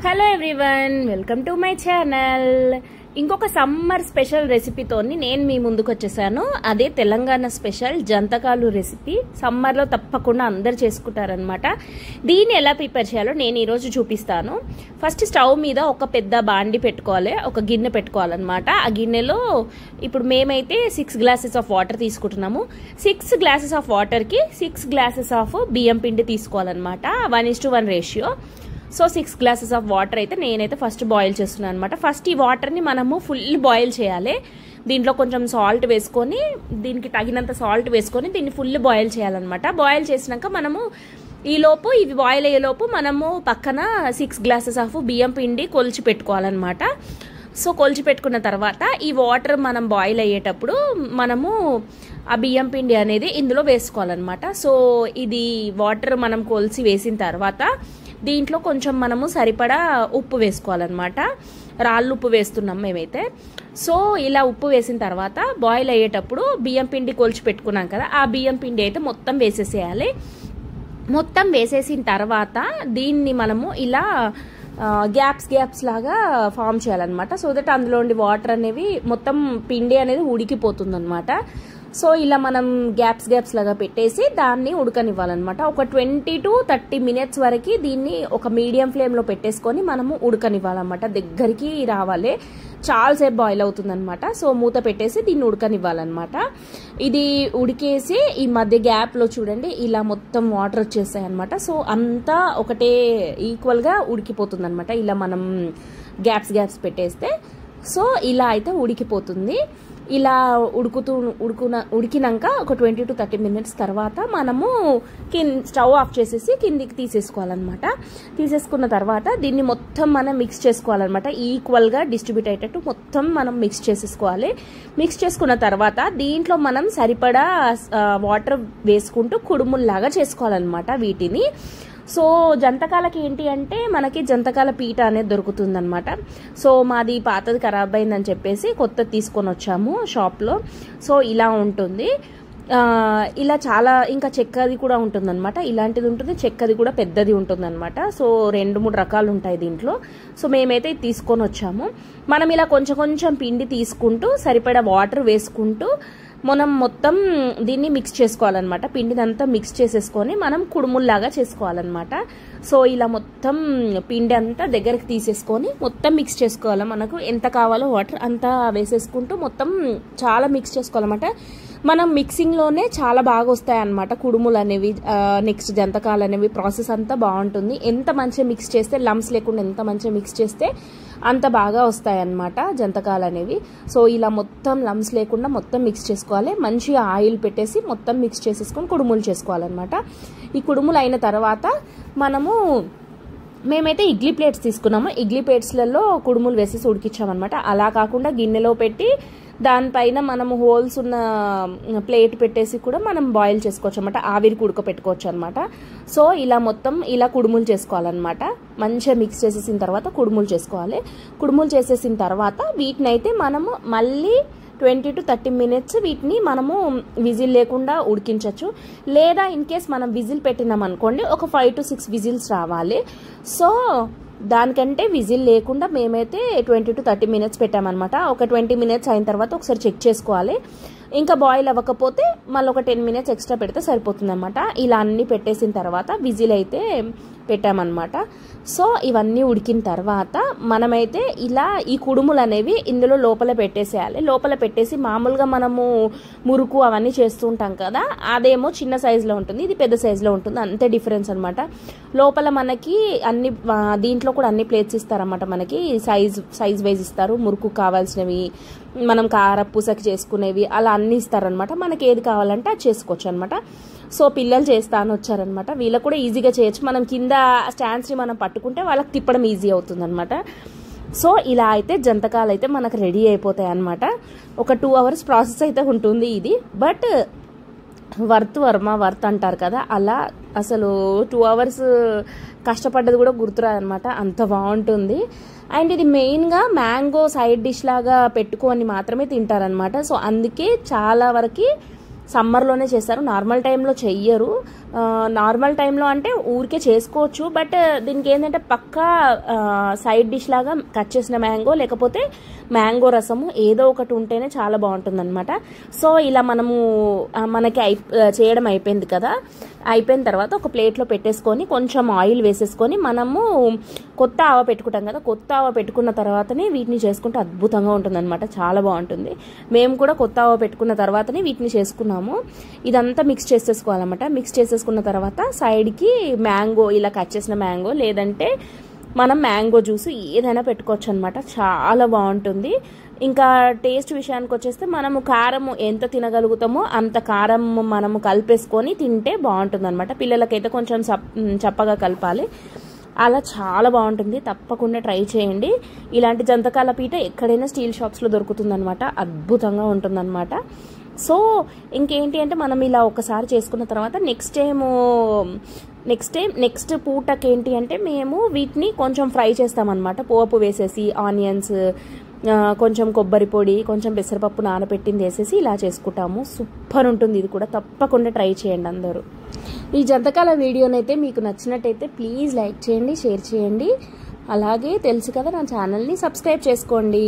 Hello everyone, welcome to my channel. ఇంకొక summer special రెసిపీతోని నేను మీ ముందుకు వచ్చేసాను. అదే తెలంగాణ స్పెషల్ జంతకాలు రెసిపీ. సమ్మర్లో తప్పకుండా అందరు చేసుకుంటారనమాట. దీన్ని ఎలా ప్రిపేర్ చేయాలో నేను ఈరోజు చూపిస్తాను. ఫస్ట్ స్టవ్ మీద ఒక పెద్ద బాండి పెట్టుకోవాలి, ఒక గిన్నె పెట్టుకోవాలన్నమాట. ఆ గిన్నెలో ఇప్పుడు మేమైతే 6 గ్లాసెస్ ఆఫ్ వాటర్ తీసుకుంటున్నాము. 6 గ్లాసెస్ ఆఫ్ వాటర్కి 6 గ్లాసెస్ ఆఫ్ బియ్యం పిండి తీసుకోవాలన్నమాట. 1:1 ratio. So 6 glasses of water అయితే నేనైతే ఫస్ట్ బాయిల్ చేస్తున్నాను అనమాట. ఫస్ట్ ఈ వాటర్ని మనము ఫుల్ బాయిల్ చేయాలి. దీంట్లో కొంచెం సాల్ట్ వేసుకొని, దీనికి తగినంత సాల్ట్ వేసుకొని దీన్ని ఫుల్ బాయిల్ చేయాలన్నమాట. బాయిల్ చేసినాక మనము ఈలోపు ఇవి బాయిల్ అయ్యేలోపు మనము పక్కన 6 గ్లాసెస్ ఆఫ్ బియ్యం పిండి కొలిచి పెట్టుకోవాలన్నమాట. సో కొలిచి పెట్టుకున్న తర్వాత ఈ వాటర్ మనం బాయిల్ అయ్యేటప్పుడు మనము ఆ బియ్యం పిండి అనేది ఇందులో వేసుకోవాలన్నమాట. సో ఇది వాటర్ మనం కొలిచి వేసిన తర్వాత దీంట్లో కొంచెం మనము సరిపడా ఉప్పు వేసుకోవాలన్నమాట. రాళ్ళు ఉప్పు వేస్తున్నాం మేమైతే. సో ఇలా ఉప్పు వేసిన తర్వాత బాయిల్ అయ్యేటప్పుడు బియ్యం పిండి కొలిచి పెట్టుకున్నాం కదా, ఆ బియ్యం పిండి అయితే మొత్తం వేసేసేయాలి. మొత్తం వేసేసిన తర్వాత దీన్ని మనము ఇలా గ్యాప్స్ లాగా ఫామ్ చేయాలన్నమాట. సో దట్ అందులో ఉండి వాటర్ అనేవి మొత్తం పిండి అనేది ఉడికిపోతుంది అనమాట. సో ఇలా మనం గ్యాప్స్ లాగా పెట్టేసి దాన్ని ఉడకనివ్వాలన్నమాట. ఒక 20 to 30 minutes వరకు దీన్ని ఒక మీడియం ఫ్లేమ్లో పెట్టేసుకొని మనము ఉడకనివ్వాలన్నమాట. దగ్గరికి రావాలి, చాలాసేపు బాయిల్ అవుతుందన్నమాట. సో మూత పెట్టేసి దీన్ని ఉడకనివ్వాలన్నమాట. ఇది ఉడికేసి ఈ మధ్య గ్యాప్లో చూడండి ఇలా మొత్తం వాటర్ వచ్చేస్తాయి అనమాట. సో అంతా ఒకటే ఈక్వల్గా ఉడికిపోతుంది అనమాట. ఇలా మనం గ్యాప్స్ పెట్టేస్తే సో ఇలా అయితే ఉడికిపోతుంది. ఇలా ఉడికినాక ఒక 20 to 30 minutes తర్వాత మనము స్టవ్ ఆఫ్ చేసేసి కిందికి తీసేసుకోవాలన్నమాట. తీసేసుకున్న తర్వాత దీన్ని మొత్తం మనం మిక్స్ చేసుకోవాలన్నమాట. ఈక్వల్గా డిస్ట్రిబ్యూట్ అయ్యేటట్టు మొత్తం మనం మిక్స్ చేసేసుకోవాలి. మిక్స్ చేసుకున్న తర్వాత దీంట్లో మనం సరిపడా వాటర్ వేసుకుంటూ కుడుముల్లాగా చేసుకోవాలన్నమాట వీటిని. సో జంతకాలకి ఏంటి అంటే మనకి జంతకాల పీట అనేది దొరుకుతుంది అనమాట. సో మాది పాతది ఖరాబ్ అయిందని చెప్పేసి కొత్తది తీసుకొని వచ్చాము షాప్లో. సో ఇలా ఉంటుంది. ఇలా చాలా ఇంకా చెక్కది కూడా ఉంటుంది అనమాట. ఇలాంటిది ఉంటుంది, చెక్కది కూడా పెద్దది ఉంటుంది అనమాట. సో 2-3 రకాలు ఉంటాయి దీంట్లో. సో మేమైతే ఇది తీసుకొని వచ్చాము. మనం ఇలా కొంచెం పిండి తీసుకుంటూ సరిపడా వాటర్ వేసుకుంటూ మనం మొత్తం దీన్ని మిక్స్ చేసుకోవాలన్నమాట. పిండినంతా మిక్స్ చేసేసుకొని మనం కుడుముల్లాగా చేసుకోవాలన్నమాట. సో ఇలా మొత్తం పిండి అంతా దగ్గరికి తీసేసుకొని మొత్తం మిక్స్ చేసుకోవాలి. మనకు ఎంత కావాలో వాటర్ అంతా వేసేసుకుంటూ మొత్తం చాలా మిక్స్ చేసుకోవాలన్నమాట. మనం మిక్సింగ్లోనే చాలా బాగా వస్తాయి అన్నమాట కుడుములు అనేవి. నెక్స్ట్ జంతకాలు అనేవి ప్రాసెస్ అంతా బాగుంటుంది. ఎంత మంచిగా మిక్స్ చేస్తే, లమ్స్ లేకుండా ఎంత మంచిగా మిక్స్ చేస్తే అంత బాగా వస్తాయి అన్నమాట జంతకాలు అనేవి. సో ఇలా మొత్తం లమ్స్ లేకుండా మొత్తం మిక్స్ చేసుకోవాలి. మంచిగా ఆయిల్ పెట్టేసి మొత్తం మిక్స్ చేసేసుకొని కుడుములు చేసుకోవాలన్నమాట. ఈ కుడుములు అయిన తర్వాత మేమైతే ఇడ్లీ ప్లేట్స్ తీసుకున్నాము. ఇడ్లీ ప్లేట్స్లలో కుడుములు వేసేసి ఉడికించామన్నమాట. అలా కాకుండా గిన్నెలో పెట్టి దానిపైన మనము హోల్స్ ఉన్న ప్లేట్ పెట్టేసి కూడా మనం బాయిల్ చేసుకోవచ్చు అనమాట. ఆవిరికి ఉడకపెట్టుకోవచ్చు అనమాట. సో ఇలా మొత్తం ఇలా కుడుములు చేసుకోవాలన్నమాట. మంచిగా మిక్స్ చేసేసిన తర్వాత కుడుములు చేసుకోవాలి. కుడుములు చేసేసిన తర్వాత వీటిని అయితే మనము మళ్ళీ 20 to 30 minutes వీటిని మనము విజిల్ లేకుండా ఉడికించవచ్చు. లేదా ఇన్ కేస్ మనం విజిల్ పెట్టినాం అనుకోండి, ఒక 5 to 6 విజిల్స్ రావాలి. సో దానికంటే విజిల్ లేకుండా మేమైతే 20 to 30 minutes పెట్టామన్నమాట. ఒక 20 minutes అయిన తర్వాత ఒకసారి చెక్ చేసుకోవాలి. ఇంకా బాయిల్ అవ్వకపోతే మళ్ళీ ఒక 10 minutes ఎక్స్ట్రా పెడితే సరిపోతుంది అనమాట. ఇలా అన్నీ పెట్టేసిన తర్వాత విజిల్ అయితే పెట్టామన్నమాట. సో ఇవన్నీ ఉడికిన తర్వాత మనమైతే ఇలా ఈ కుడుములు అనేవి ఇందులో లోపల పెట్టేసేయాలి. లోపల పెట్టేసి మామూలుగా మనము మురుకు అవన్నీ చేస్తూ ఉంటాం కదా, అదేమో చిన్న సైజులో ఉంటుంది, ఇది పెద్ద సైజులో ఉంటుంది. అంతే డిఫరెన్స్ అనమాట. లోపల మనకి అన్ని దీంట్లో కూడా అన్ని ప్లేట్స్ ఇస్తారన్నమాట. మనకి సైజ్ వైజ్ ఇస్తారు. మురుకు కావాల్సినవి, మనం కారపూసకి చేసుకునేవి అలా అన్నీ ఇస్తారనమాట. మనకి ఏది కావాలంటే అది చేసుకోవచ్చు అనమాట. సో పిల్లలు చేస్తా అని వచ్చారనమాట. వీళ్ళకి కూడా ఈజీగా చేయొచ్చు. మనం కింద స్టాండ్స్ని మనం పట్టుకుంటే వాళ్ళకి తిప్పడం ఈజీ అవుతుంది అనమాట. సో ఇలా అయితే జంతకాలు అయితే మనకు రెడీ అయిపోతాయి అనమాట. ఒక 2 hours ప్రాసెస్ అయితే ఉంటుంది ఇది. బట్ వర్త్ అంటారు కదా, అలా అసలు 2 hours కష్టపడ్డది కూడా గుర్తురాదనమాట. అంత బాగుంటుంది. అండ్ ఇది మెయిన్గా మ్యాంగో సైడ్ డిష్ లాగా పెట్టుకొని మాత్రమే తింటారనమాట. సో అందుకే చాలా వరకు సమ్మర్లోనే చేస్తారు, నార్మల్ టైంలో చెయ్యరు. నార్మల్ టైంలో అంటే ఊరికే చేసుకోవచ్చు, బట్ దీనికి ఏంటంటే పక్కా సైడ్ డిష్ లాగా కట్ చేసిన మ్యాంగో లేకపోతే మ్యాంగో రసము ఏదో ఒకటి ఉంటేనే చాలా బాగుంటుంది అనమాట. సో ఇలా మనకి చేయడం అయిపోయింది కదా, అయిపోయిన తర్వాత ఒక ప్లేట్లో పెట్టేసుకొని కొంచెం ఆయిల్ వేసేసుకొని మనము కొత్త ఆవ పెట్టుకుంటాం కదా, కొత్త ఆవ పెట్టుకున్న తర్వాతనే వీటిని చేసుకుంటే అద్భుతంగా ఉంటుంది అనమాట, చాలా బాగుంటుంది. మేము కూడా కొత్త ఆవ పెట్టుకున్న తర్వాతనే వీటిని చేసుకున్నాము. ఇదంతా మిక్స్ చేసేసుకోవాలన్నమాట. మిక్స్ చేసేసుకున్న తర్వాత సైడ్కి మ్యాంగో, ఇలా కట్ చేసిన మ్యాంగో లేదంటే మనం మ్యాంగో జ్యూస్ ఏదైనా పెట్టుకోవచ్చు అనమాట, చాలా బాగుంటుంది. ఇంకా టేస్ట్ విషయానికి వచ్చేస్తే మనము కారం ఎంత తినగలుగుతామో అంత కారం మనము కలిపేసుకొని తింటే బాగుంటుంది అనమాట. పిల్లలకైతే కొంచెం చప్పగా కలపాలి, అలా చాలా బాగుంటుంది. తప్పకుండా ట్రై చేయండి. ఇలాంటి జంతకాల పీట ఎక్కడైనా స్టీల్ షాప్స్లో దొరుకుతుందనమాట, అద్భుతంగా ఉంటుందన్నమాట. సో ఇంకేంటి అంటే మనం ఇలా ఒకసారి చేసుకున్న తర్వాత నెక్స్ట్ పూటకి ఏంటి అంటే మేము వీటిని కొంచెం ఫ్రై చేస్తామన్నమాట. పోపు వేసేసి ఆనియన్స్, కొంచెం కొబ్బరి పొడి, కొంచెం పెసరపప్పు నానబెట్టింది వేసేసి ఇలా చేసుకుంటాము. సూపర్ ఉంటుంది, ఇది కూడా తప్పకుండా ట్రై చేయండి అందరూ. ఈ జంతకాల వీడియోనైతే మీకు నచ్చినట్టయితే ప్లీజ్ లైక్ చేయండి, షేర్ చేయండి. అలాగే తెలుసు కదా నా ఛానల్ని సబ్స్క్రైబ్ చేసుకోండి.